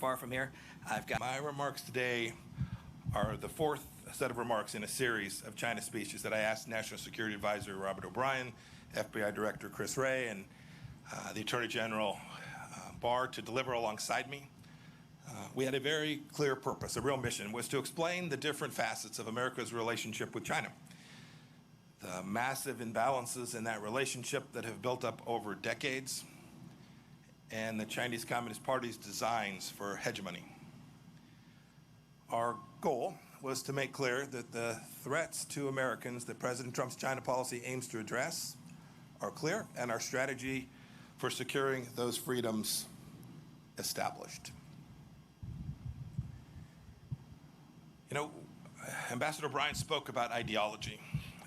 far from here. My remarks today are the fourth set of remarks in a series of China speeches that I asked National Security Advisor Robert O'Brien, FBI Director Chris Wray, and the Attorney General Barr to deliver alongside me. We had a very clear purpose, a real mission, was to explain the different facets of America's relationship with China. The massive imbalances in that relationship that have built up over decades, and the Chinese Communist Party's designs for hegemony. Our goal was to make clear that the threats to Americans that President Trump's China policy aims to address are clear, and our strategy for securing those freedoms established. You know, Ambassador O'Brien spoke about ideology.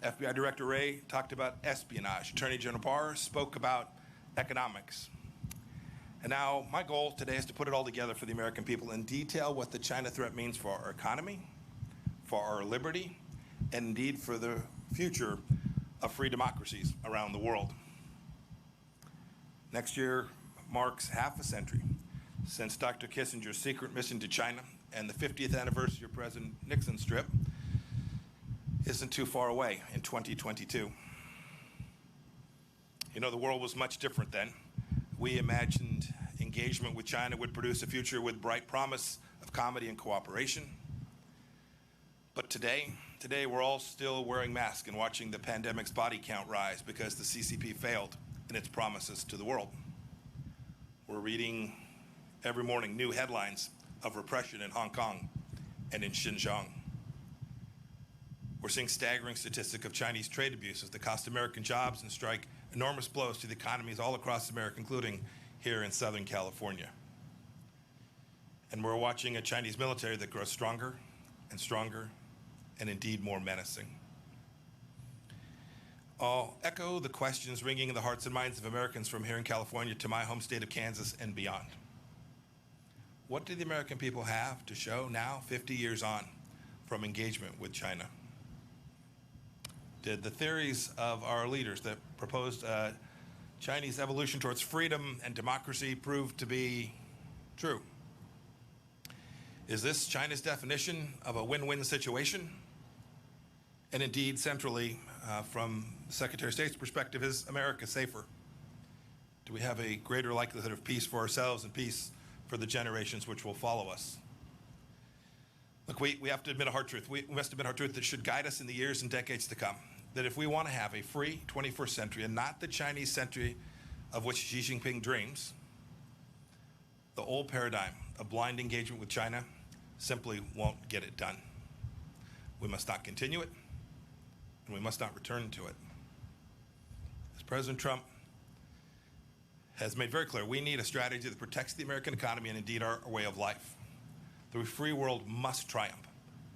FBI Director Wray talked about espionage. Attorney General Barr spoke about economics. And now my goal today is to put it all together for the American people and detail what the China threat means for our economy, for our liberty, and indeed for the future of free democracies around the world. Next year marks half a century since Dr. Kissinger's secret mission to China, and the 50th anniversary of President Nixon's trip isn't too far away in 2022. You know, the world was much different then. We imagined engagement with China would produce a future with bright promise of comedy and cooperation. But today we're all still wearing masks and watching the pandemic's body count rise because the CCP failed in its promises to the world. We're reading every morning new headlines of repression in Hong Kong and in Xinjiang. We're seeing staggering statistics of Chinese trade abuses that cost American jobs and strike enormous blows to the economies all across America, including here in Southern California. And we're watching a Chinese military that grows stronger and stronger and indeed more menacing. I'll echo the questions ringing in the hearts and minds of Americans from here in California to my home state of Kansas and beyond. What do the American people have to show now, 50 years on, from engagement with China? Did the theories of our leaders that proposed Chinese evolution towards freedom and democracy prove to be true? Is this China's definition of a win-win situation? And indeed, centrally, from the Secretary of State's perspective, is America safer? Do we have a greater likelihood of peace for ourselves and peace for the generations which will follow us? Look, we have to admit a hard truth. We must admit a hard truth that should guide us in the years and decades to come. That if we want to have a free 21st century and not the Chinese century of which Xi Jinping dreams, the old paradigm of blind engagement with China simply won't get it done. We must not continue it, and we must not return to it. As President Trump has made very clear, we need a strategy that protects the American economy and indeed our way of life. The free world must triumph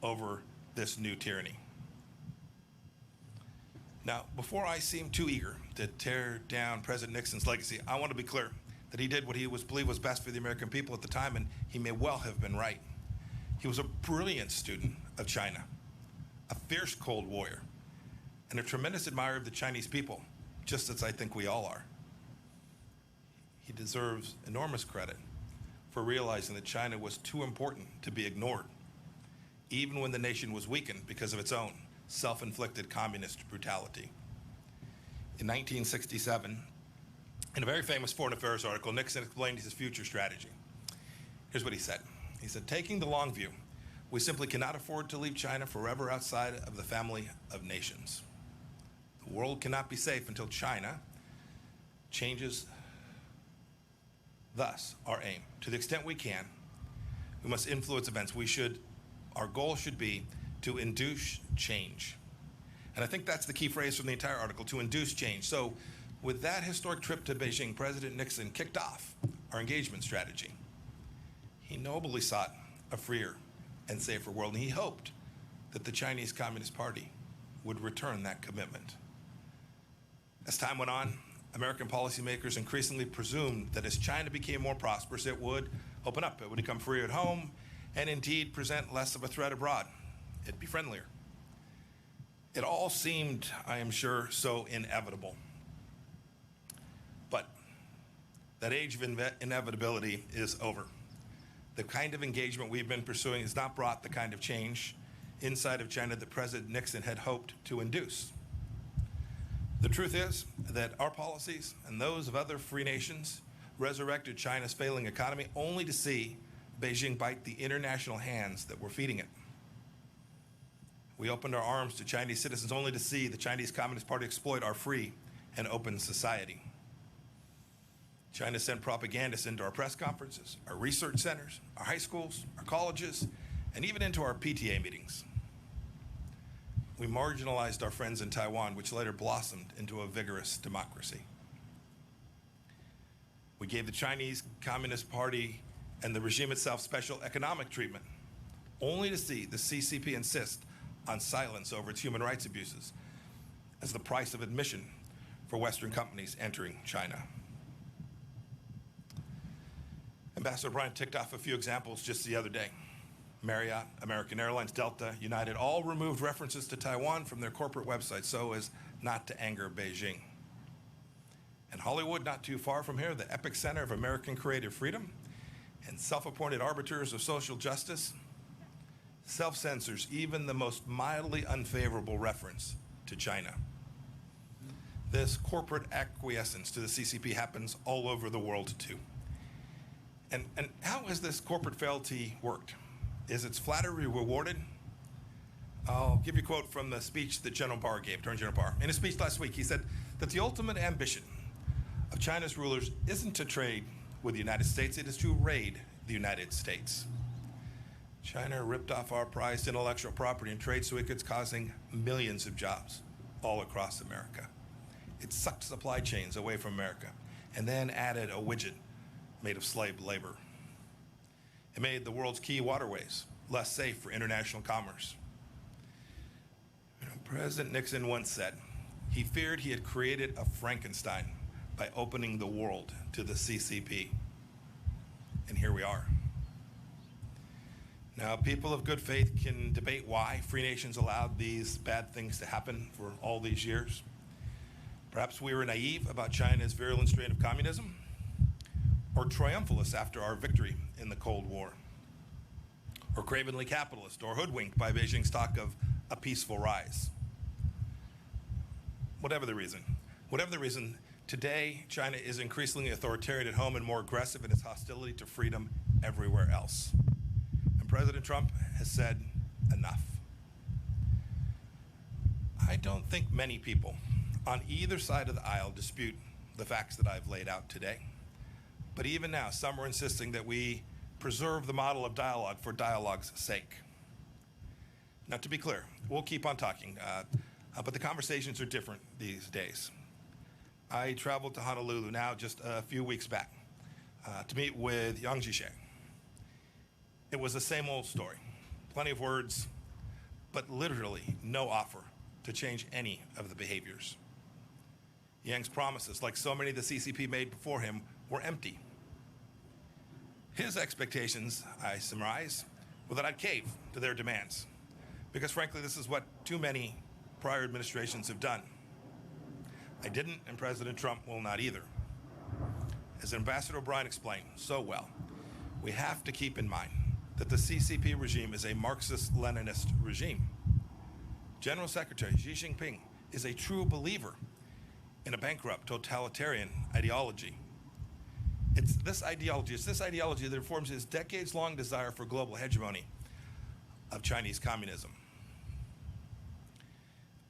over this new tyranny. Now, before I seem too eager to tear down President Nixon's legacy, I want to be clear that he did what he believed was best for the American people at the time, and he may well have been right. He was a brilliant student of China, a fierce Cold Warrior, and a tremendous admirer of the Chinese people, just as I think we all are. He deserves enormous credit for realizing that China was too important to be ignored, even when the nation was weakened because of its own self-inflicted communist brutality. In 1967, in a very famous Foreign Affairs article, Nixon explained his future strategy. Here's what he said. He said, taking the long view, we simply cannot afford to leave China forever outside of the family of nations. The world cannot be safe until China changes. Thus, our aim, to the extent we can, we must influence events. Our goal should be to induce change. And I think that's the key phrase from the entire article, to induce change. So with that historic trip to Beijing, President Nixon kicked off our engagement strategy. He nobly sought a freer and safer world, and he hoped that the Chinese Communist Party would return that commitment. As time went on, American policymakers increasingly presumed that as China became more prosperous, it would open up, it would become freer at home, and indeed present less of a threat abroad. It'd be friendlier. It all seemed, I am sure, so inevitable. But that age of inevitability is over. The kind of engagement we've been pursuing has not brought the kind of change inside of China that President Nixon had hoped to induce. The truth is that our policies and those of other free nations resurrected China's failing economy only to see Beijing bite the international hands that were feeding it. We opened our arms to Chinese citizens only to see the Chinese Communist Party exploit our free and open society. China sent propagandists into our press conferences, our research centers, our high schools, our colleges, and even into our PTA meetings. We marginalized our friends in Taiwan, which later blossomed into a vigorous democracy. We gave the Chinese Communist Party and the regime itself special economic treatment, only to see the CCP insist on silence over its human rights abuses as the price of admission for Western companies entering China. Ambassador O'Brien ticked off a few examples just the other day. Marriott, American Airlines, Delta, United all removed references to Taiwan from their corporate websites so as not to anger Beijing. And Hollywood, not too far from here, the epicenter of American creative freedom and self-appointed arbiters of social justice, self-censors even the most mildly unfavorable reference to China. This corporate acquiescence to the CCP happens all over the world too. And how has this corporate fealty worked? Is its flattery rewarded? I'll give you a quote from the speech that General Barr gave, Attorney General Barr. In a speech last week, he said that the ultimate ambition of China's rulers isn't to trade with the United States, it is to raid the United States. China ripped off our prized intellectual property and trade secrets, causing millions of jobs all across America. It sucked supply chains away from America and then added a widget made of slave labor. It made the world's key waterways less safe for international commerce. President Nixon once said he feared he had created a Frankenstein by opening the world to the CCP. And here we are. Now, people of good faith can debate why free nations allowed these bad things to happen for all these years. Perhaps we were naive about China's virulent strain of communism, or triumphalist after our victory in the Cold War, or cravenly capitalist, or hoodwinked by Beijing's talk of a peaceful rise. Whatever the reason, today China is increasingly authoritarian at home and more aggressive in its hostility to freedom everywhere else. And President Trump has said enough. I don't think many people on either side of the aisle dispute the facts that I've laid out today. But even now, some are insisting that we preserve the model of dialogue for dialogue's sake. Now, to be clear, we'll keep on talking, but the conversations are different these days. I traveled to Honolulu now just a few weeks back to meet with Yang Jiechi. It was the same old story, plenty of words, but literally no offer to change any of the behaviors. Yang's promises, like so many the CCP made before him, were empty. His expectations, I surmise, were that I'd cave to their demands, because frankly, this is what too many prior administrations have done. I didn't, and President Trump will not either. As Ambassador O'Brien explained so well, we have to keep in mind that the CCP regime is a Marxist-Leninist regime. General Secretary Xi Jinping is a true believer in a bankrupt totalitarian ideology. It's this ideology that informs his decades-long desire for global hegemony of Chinese communism.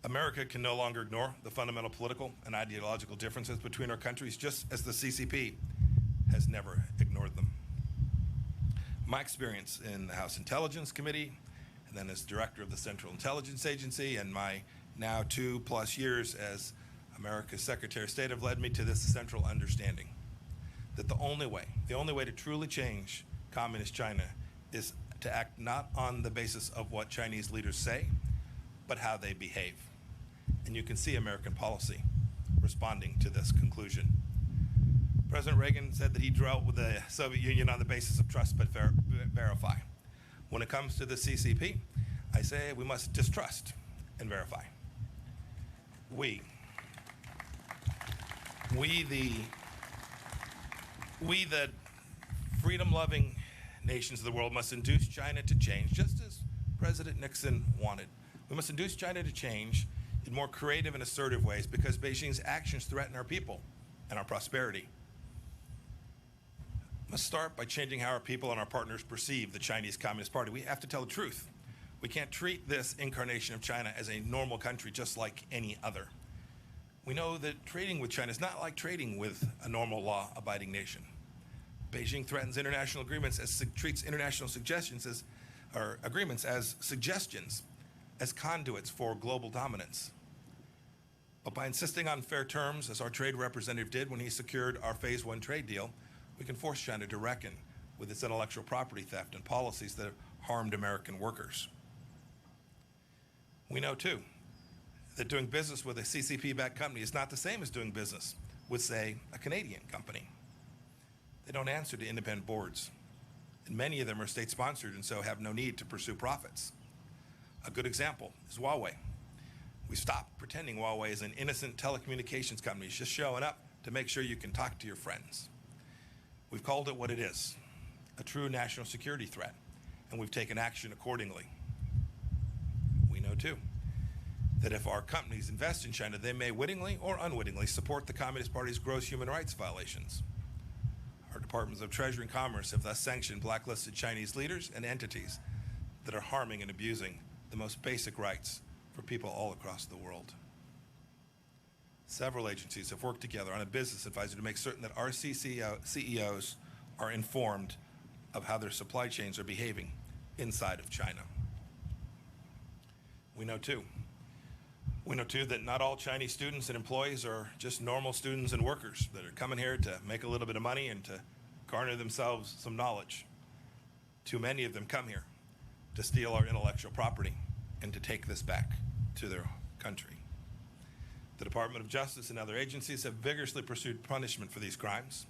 America can no longer ignore the fundamental political and ideological differences between our countries, just as the CCP has never ignored them. My experience in the House Intelligence Committee, and then as director of the Central Intelligence Agency, and my now 2+ years as America's Secretary of State have led me to this central understanding that the only way to truly change communist China is to act not on the basis of what Chinese leaders say, but how they behave. And you can see American policy responding to this conclusion. President Reagan said that he dealt with the Soviet Union on the basis of trust but verify. When it comes to the CCP, I say we must distrust and verify. We the freedom-loving nations of the world must induce China to change, just as President Nixon wanted. We must induce China to change in more creative and assertive ways because Beijing's actions threaten our people and our prosperity. We must start by changing how our people and our partners perceive the Chinese Communist Party. We have to tell the truth. We can't treat this incarnation of China as a normal country just like any other. We know that trading with China is not like trading with a normal law-abiding nation. Beijing threatens international agreements treats international agreements as suggestions, as conduits for global dominance. But by insisting on fair terms, as our trade representative did when he secured our Phase 1 trade deal, we can force China to reckon with its intellectual property theft and policies that have harmed American workers. We know, too, that doing business with a CCP-backed company is not the same as doing business with, say, a Canadian company. They don't answer to independent boards, and many of them are state-sponsored and so have no need to pursue profits. A good example is Huawei. We stopped pretending Huawei is an innocent telecommunications company just showing up to make sure you can talk to your friends. We've called it what it is, a true national security threat, and we've taken action accordingly. We know, too, that if our companies invest in China, they may wittingly or unwittingly support the Communist Party's gross human rights violations. Our Departments of Treasury and Commerce have thus sanctioned blacklisted Chinese leaders and entities that are harming and abusing the most basic rights for people all across the world. Several agencies have worked together on a business advisor to make certain that our CEOs are informed of how their supply chains are behaving inside of China. We know too that not all Chinese students and employees are just normal students and workers that are coming here to make a little bit of money and to garner themselves some knowledge. Too many of them come here to steal our intellectual property and to take this back to their country. The Department of Justice and other agencies have vigorously pursued punishment for these crimes.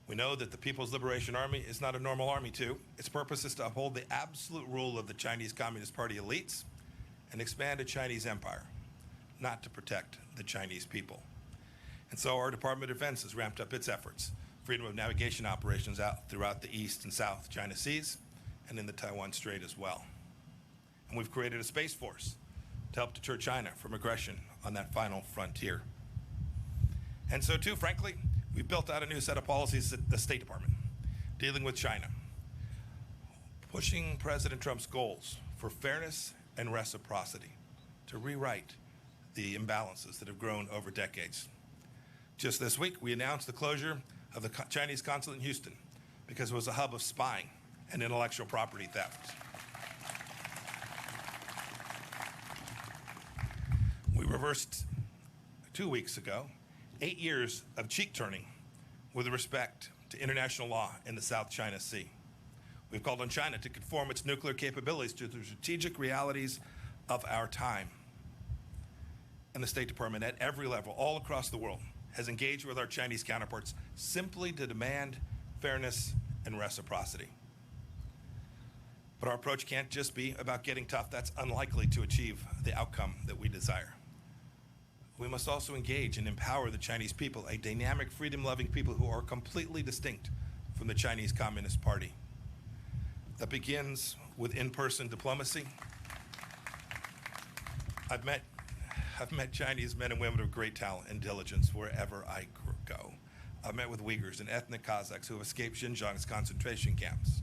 We know that the People's Liberation Army is not a normal army too. Its purpose is to uphold the absolute rule of the Chinese Communist Party elites and expand a Chinese empire, not to protect the Chinese people. And so our Department of Defense has ramped up its efforts, freedom of navigation operations out throughout the East and South China Seas and in the Taiwan Strait as well. And we've created a space force to help deter China from aggression on that final frontier. And so too, frankly, we built out a new set of policies at the State Department dealing with China, pushing President Trump's goals for fairness and reciprocity to rewrite the imbalances that have grown over decades. Just this week, we announced the closure of the Chinese consulate in Houston because it was a hub of spying and intellectual property theft. We reversed 2 weeks ago 8 years of cheek turning with respect to international law in the South China Sea. We've called on China to conform its nuclear capabilities to the strategic realities of our time. And the State Department at every level, all across the world, has engaged with our Chinese counterparts simply to demand fairness and reciprocity. But our approach can't just be about getting tough. That's unlikely to achieve the outcome that we desire. We must also engage and empower the Chinese people, a dynamic, freedom-loving people who are completely distinct from the Chinese Communist Party. That begins with in-person diplomacy. I've met Chinese men and women of great talent and diligence wherever I go. I've met with Uyghurs and ethnic Kazakhs who have escaped Xinjiang's concentration camps.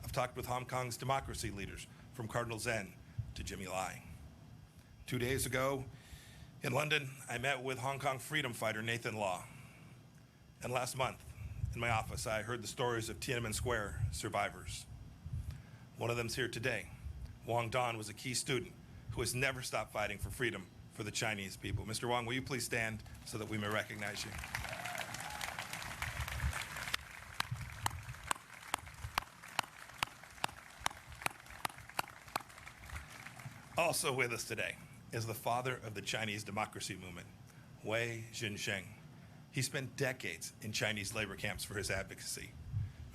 I've talked with Hong Kong's democracy leaders, from Cardinal Zen to Jimmy Lai. 2 days ago in London, I met with Hong Kong freedom fighter Nathan Law. And last month, in my office, I heard the stories of Tiananmen Square survivors. One of them's here today. Wang Dan was a key student who has never stopped fighting for freedom for the Chinese people. Mr. Wang, will you please stand so that we may recognize you? Also with us today is the father of the Chinese democracy movement, Wei Jinsheng. He spent decades in Chinese labor camps for his advocacy.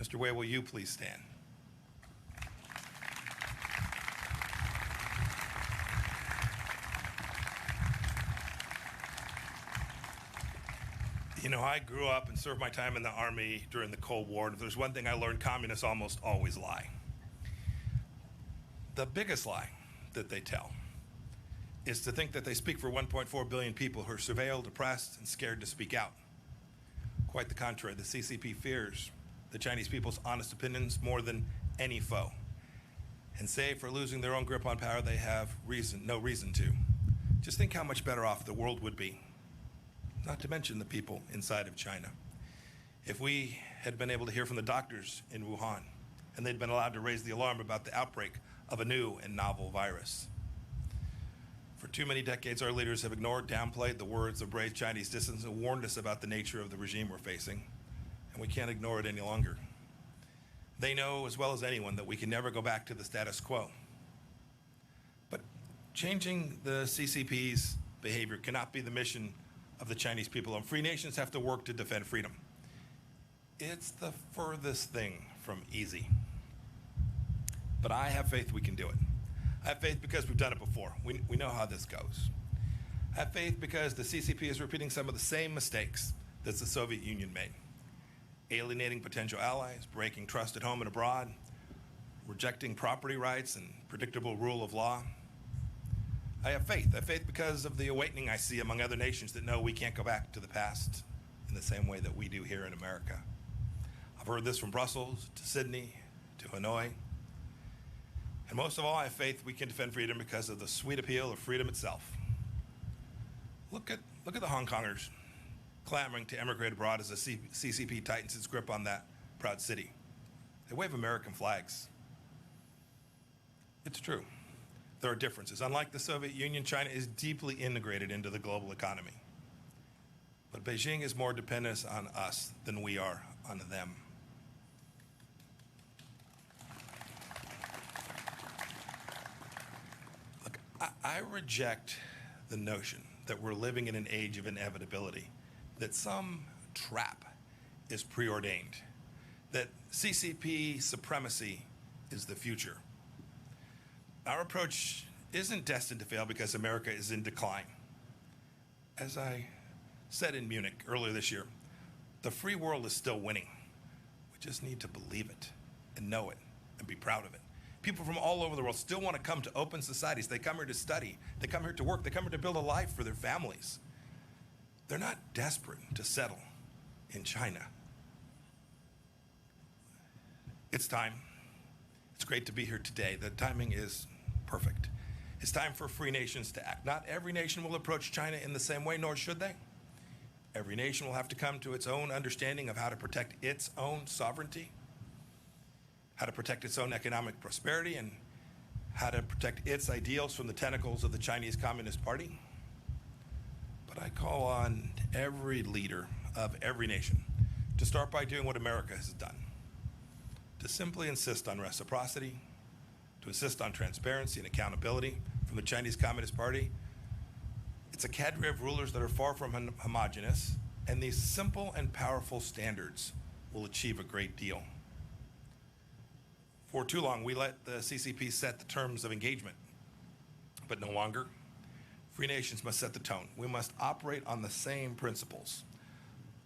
Mr. Wei, will you please stand? You know, I grew up and served my time in the Army during the Cold War, and if there's one thing I learned, communists almost always lie. The biggest lie that they tell is to think that they speak for 1.4 billion people who are surveilled, oppressed, and scared to speak out. Quite the contrary, the CCP fears the Chinese people's honest opinions more than any foe. And save for losing their own grip on power, they have no reason to. Just think how much better off the world would be, not to mention the people inside of China, if we had been able to hear from the doctors in Wuhan and they'd been allowed to raise the alarm about the outbreak of a new and novel virus. For too many decades, our leaders have ignored, downplayed the words of brave Chinese dissidents and warned us about the nature of the regime we're facing, and we can't ignore it any longer. They know as well as anyone that we can never go back to the status quo. But changing the CCP's behavior cannot be the mission of the Chinese people, and free nations have to work to defend freedom. It's the furthest thing from easy. But I have faith we can do it. I have faith because we've done it before. We know how this goes. I have faith because the CCP is repeating some of the same mistakes that the Soviet Union made. Alienating potential allies, breaking trust at home and abroad, rejecting property rights and predictable rule of law. I have faith. I have faith because of the awakening I see among other nations that know we can't go back to the past in the same way that we do here in America. I've heard this from Brussels to Sydney to Hanoi. And most of all, I have faith we can defend freedom because of the sweet appeal of freedom itself. Look at the Hong Kongers clamoring to emigrate abroad as the CCP tightens its grip on that proud city. They wave American flags. It's true. There are differences. Unlike the Soviet Union, China is deeply integrated into the global economy. But Beijing is more dependent on us than we are on them. Look, I reject the notion that we're living in an age of inevitability, that some trap is preordained, that CCP supremacy is the future. Our approach isn't destined to fail because America is in decline. As I said in Munich earlier this year, the free world is still winning. We just need to believe it and know it and be proud of it. People from all over the world still want to come to open societies. They come here to study. They come here to work. They come here to build a life for their families. They're not desperate to settle in China. It's time. It's great to be here today. The timing is perfect. It's time for free nations to act. Not every nation will approach China in the same way, nor should they. Every nation will have to come to its own understanding of how to protect its own sovereignty, how to protect its own economic prosperity, and how to protect its ideals from the tentacles of the Chinese Communist Party. But I call on every leader of every nation to start by doing what America has done, to simply insist on reciprocity, to insist on transparency and accountability from the Chinese Communist Party. It's a cadre of rulers that are far from homogenous, and these simple and powerful standards will achieve a great deal. For too long, we let the CCP set the terms of engagement, but no longer. Free nations must set the tone. We must operate on the same principles.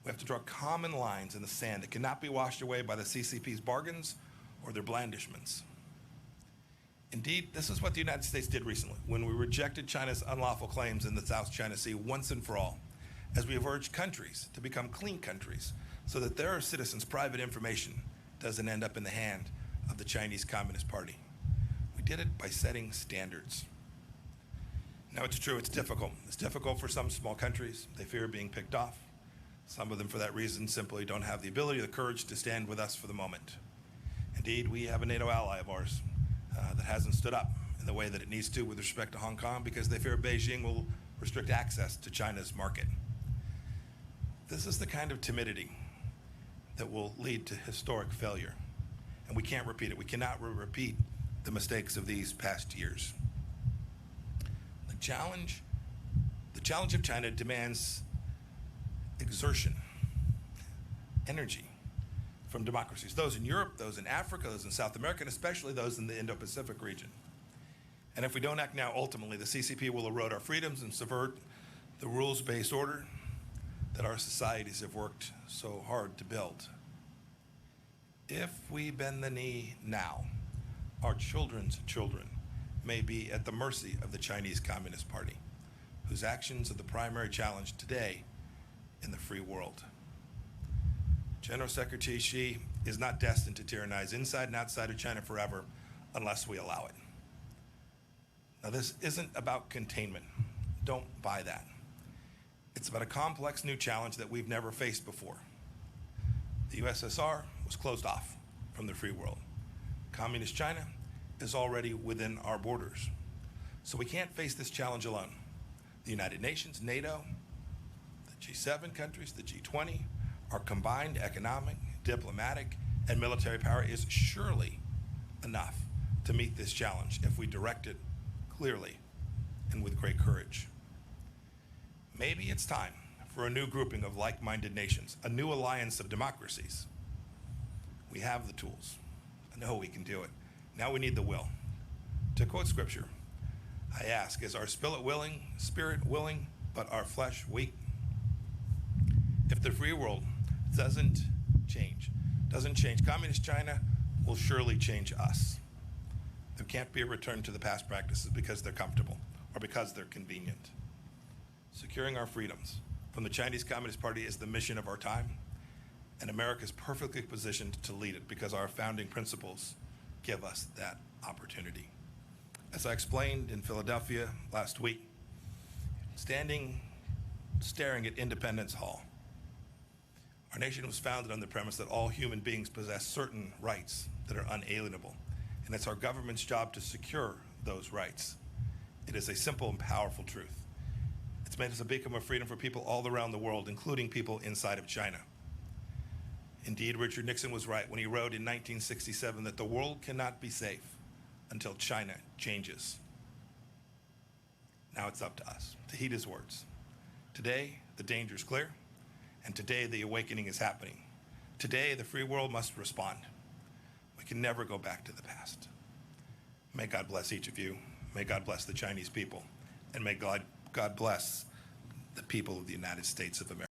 We have to draw common lines in the sand that cannot be washed away by the CCP's bargains or their blandishments. Indeed, this is what the United States did recently when we rejected China's unlawful claims in the South China Sea once and for all, as we have urged countries to become clean countries so that their citizens' private information doesn't end up in the hand of the Chinese Communist Party. We did it by setting standards. Now, it's true, it's difficult. It's difficult for some small countries. They fear being picked off. Some of them, for that reason, simply don't have the ability or the courage to stand with us for the moment. Indeed, we have a NATO ally of ours that hasn't stood up in the way that it needs to with respect to Hong Kong because they fear Beijing will restrict access to China's market. This is the kind of timidity that will lead to historic failure, and we can't repeat it. We cannot repeat the mistakes of these past years. The challenge of China demands exertion, energy from democracies, those in Europe, those in Africa, those in South America, and especially those in the Indo-Pacific region. And if we don't act now, ultimately, the CCP will erode our freedoms and subvert the rules-based order that our societies have worked so hard to build. If we bend the knee now, our children's children may be at the mercy of the Chinese Communist Party, whose actions are the primary challenge today in the free world. General Secretary Xi is not destined to tyrannize inside and outside of China forever unless we allow it. Now, this isn't about containment. Don't buy that. It's about a complex new challenge that we've never faced before. The USSR was closed off from the free world. Communist China is already within our borders. So we can't face this challenge alone. The United Nations, NATO, the G7 countries, the G20, our combined economic, diplomatic, and military power is surely enough to meet this challenge if we direct it clearly and with great courage. Maybe it's time for a new grouping of like-minded nations, a new alliance of democracies. We have the tools. I know we can do it. Now we need the will. To quote scripture, I ask, is our spirit willing, but our flesh weak? If the free world doesn't change, Communist China will surely change us. There can't be a return to the past practices because they're comfortable or because they're convenient. Securing our freedoms from the Chinese Communist Party is the mission of our time, and America is perfectly positioned to lead it because our founding principles give us that opportunity. As I explained in Philadelphia last week, staring at Independence Hall, our nation was founded on the premise that all human beings possess certain rights that are unalienable, and it's our government's job to secure those rights. It is a simple and powerful truth. It's made us a beacon of freedom for people all around the world, including people inside of China. Indeed, Richard Nixon was right when he wrote in 1967 that the world cannot be safe until China changes. Now it's up to us to heed his words. Today, the danger is clear, and today the awakening is happening. Today, the free world must respond. We can never go back to the past. May God bless each of you. May God bless the Chinese people. And may God bless the people of the United States of America.